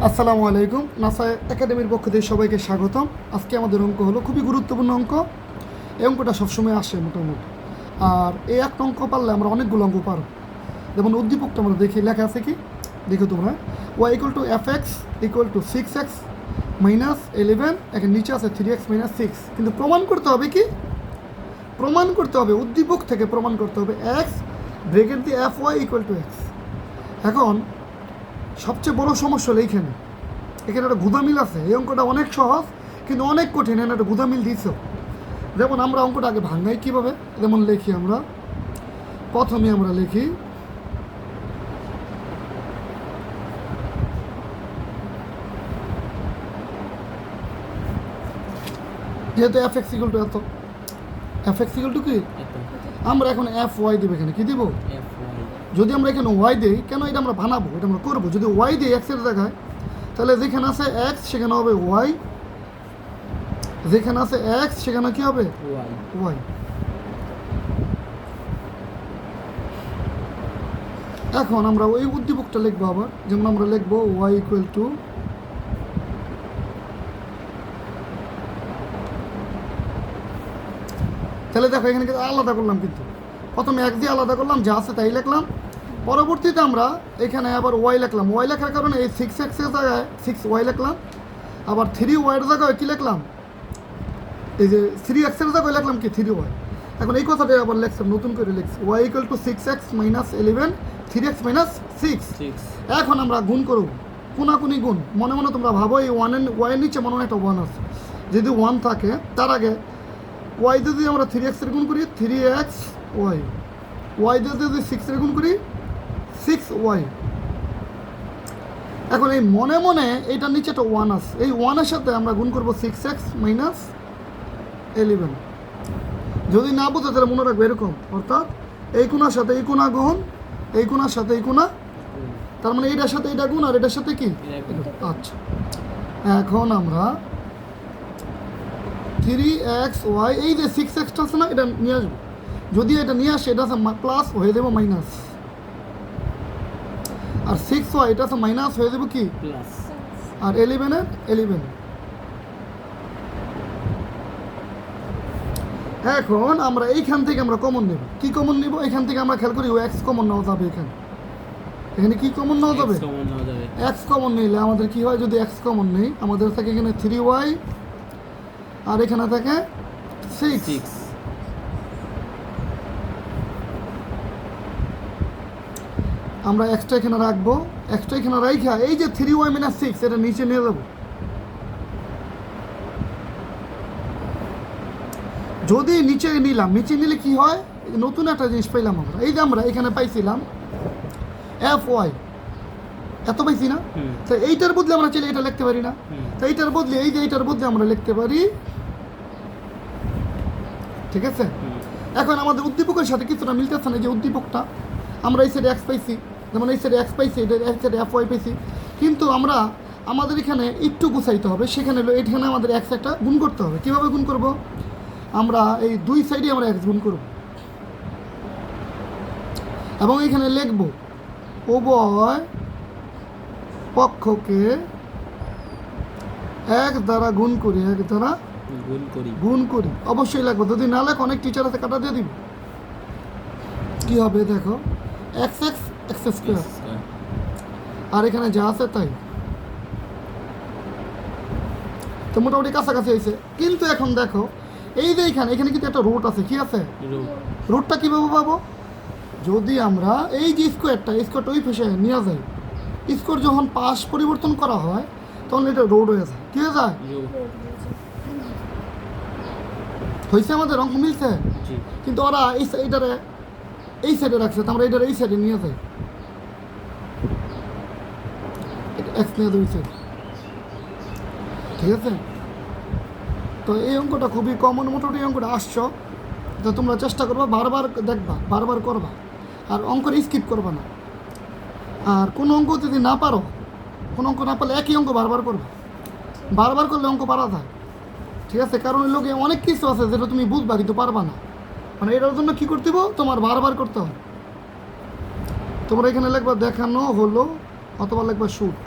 আসসালামু আলাইকুম। নাসা একাডেমির পক্ষ থেকে সবাইকে স্বাগতম। আজকে আমাদের অঙ্ক হলো খুবই গুরুত্বপূর্ণ অঙ্ক। এই অঙ্কটা সবসময় আসে মোটামুটি, আর এই একটা অঙ্ক পারলে আমরা অনেকগুলো অঙ্ক পারব। যেমন উদ্দীপকটা আমরা দেখি, লেখা আছে কি দেখো তোমরা, Y equal to F X equal to 6x minus 11, এখানে নিচে আছে 3x মাইনাস 6। কিন্তু প্রমাণ করতে হবে কি, প্রমাণ করতে হবে উদ্দীপক থেকে প্রমাণ করতে হবে এক্স ব্রেকেট দিয়ে F Y equal to X. এখন সবচেয়ে বড় সমস্যা হলো এখানে একটা গুদামিল আছে। এই অঙ্কটা অনেক সহজ কিন্তু অনেক কঠিন, এখানে একটা গুদামিল দিয়েছ। যেমন আমরা অঙ্কটা আগে ভাঙাই কীভাবে, যেমন লিখি আমরা প্রথমে আমরা লিখি যেহেতু এফ এক্স ইকুয়াল টু এত, এফ এক্স ইকুয়াল টু কি, আমরা এখন এফ ওয়াই দেবো। এখানে কী দিব, যদি আমরা এখানে ওয়াই দিই, কেন এটা আমরা বানাবো, এটা আমরা করবো। যদি ওয়াই দিই এক্সের জায়গায়, তাহলে যেখানে আছে এক্স সেখানে হবে ওয়াই, যেখানে আছে এক্স সেখানে কি হবে ওয়াই। এখন আমরা ওই উদ্দীপকটা লিখবো আবার, যেমন আমরা লিখবো ওয়াই ইকুয়াল টু তাহলে দেখো এখানে কিন্তু আলাদা করলাম, কিন্তু প্রথমে এক দিয়ে আলাদা করলাম, যা আছে তাই লিখলাম। পরবর্তীতে আমরা এখানে আবার ওয়াই লিখলাম। ওয়াই লেখার কারণে এই 6x এর জায়গায় 6y লিখলাম, আবার 3y এর জায়গায় কী লিখলাম, এই যে 3x এর জায়গায় লিখলাম কি 3y। এখন এই কথাটাই আবার লিখলাম, নতুন করে লিখছি Y equal to 6x minus 11 3x minus 6। এখন আমরা গুণ করব, কোনাকুনি গুণ। মনে মনে তোমরা ভাবো এই ওয়াইয়ের নিচে মনে হয় একটা 1 আছে। যদি 1 থাকে তার আগে ওয়াই যদি আমরা 3x এর গুণ করি 3x ওয়াই, ওয়াই যদি 6 এর গুণ করি 6y। এখন এই মনে মনে এইটার নিচে একটা 1 আছে, এই 1-এর সাথে আমরা গুণ করবো 6x মাইনাস 11। যদি না বোঝে তাহলে মনে রাখবে এরকম, অর্থাৎ এই কোণার সাথে এই কোণা গুণ, এই কোণার সাথে এই কোণা, তার মানে এইটার সাথে এটা গুণ আর এটার সাথে কি। আচ্ছা, এখন আমরা 3xy, এই যে 6xটা আছে না, এটা নিয়ে আসবো। যদি এটা নিয়ে আসে, এটা আছে প্লাস হয়ে যাবো মাইনাস, আর 6y এটা আছে মাইনাস হয়ে যাবো কি প্লাস, আর 11 এখন আমরা এইখান থেকে আমরা কমন নেব। কি কমন নিব, এখান থেকে আমরা খেয়াল করি এক্স কমন নেওয়া যাবে। এখানে কি কমন নেওয়া যাবে, এক্স কমন নিলে আমাদের কি হয়, যদি এক্স কমন নেই আমাদের থাকে এখানে 3y আর এখানে থাকে 6। আমরা এক্সট্রা এখানে রাখবো, এক্সট্রা এখানে রাখা এই যে 3y মাইনাস 6 এটা নিচে নিয়ে যাবো। যদি নিচে নিলাম, নিচে নিলে কি হয়, নতুন একটা জিনিস পাইলাম আমরা। এই যে আমরা এখানে পাইছিলাম এফ ওয়াই, এত পাইছি না, তো এইটার বদলে আমরা চাইলে এটা লিখতে পারি না। তো এইটার বদলে এই যে এইটার বদলে আমরা লিখতে পারি, ঠিক আছে। এখন আমাদের উদ্দীপকের সাথে কিছুটা মিলতেছে না, যে উদ্দীপকটা আমরা এই সাইডে এক্স পাইছি, যেমন এই সাইডে এক্স পাইছি, এটা এক সাইডে এফ ওয়াই পাইছি, কিন্তু আমরা আমাদের এখানে একটু গুছাইতে হবে। সেখানে এখানে আমাদের এক্স একটা গুণ করতে হবে। কীভাবে গুণ করব, আমরা এই দুই সাইডে আমরা এক্স গুণ করব এবং এখানে লিখব উভয় পক্ষকে এক দ্বারা গুণ করি, এক দ্বারা গুণ করি। অবশ্যই লাগবে, যদি না লেখ অনেক টিচার আছে কাটা দিয়ে দিব। কি হবে দেখো, এক্স এক্স এক্স স্কোয়ার, আর এখানে যা আছে তাই। তো মোটামুটি কাছাকাছি হয়েছে। কিন্তু এখন দেখো এই যে এখানে কিন্তু একটা রুট আছে। কি আছে, রুটটা কীভাবে পাবো, যদি আমরা এই যে স্কোয়ারটা ওই পাশে নিয়ে যাই, স্কোয়ার যখন পাশ পরিবর্তন করা হয় তখন এটা রোড হয়ে যায়। কী হয়ে যায়, হয়েছে, আমাদের অঙ্ক মিলছে। কিন্তু ওরা এইটারে এই সাইডে রাখছে, তো আমরা এইটারে এই সাইডে নিয়ে যাই, এক্স নিয়ে যাই সাইড, ঠিক আছে। তো এই অঙ্কটা খুবই কমন, মোটামুটি এই অঙ্কটা আসছো, তো তোমরা চেষ্টা করবা, বারবার দেখবা, বারবার করবা, আর অঙ্কটা স্কিপ করবা না। আর কোনো অঙ্ক যদি না পারো, কোনো অঙ্ক না পারলে একই অঙ্ক বারবার করবে, বারবার করলে অঙ্ক পারা যায়, ঠিক আছে। কারণ ওই লোকে অনেক কিছু আছে যেটা তুমি বুঝবা কিন্তু পারবা না, মানে এটার জন্য কী করতে হবে, তোমার বারবার করতে হবে। তোমরা এখানে লিখবা দেখানো হলো, অথবা লিখবা শুট।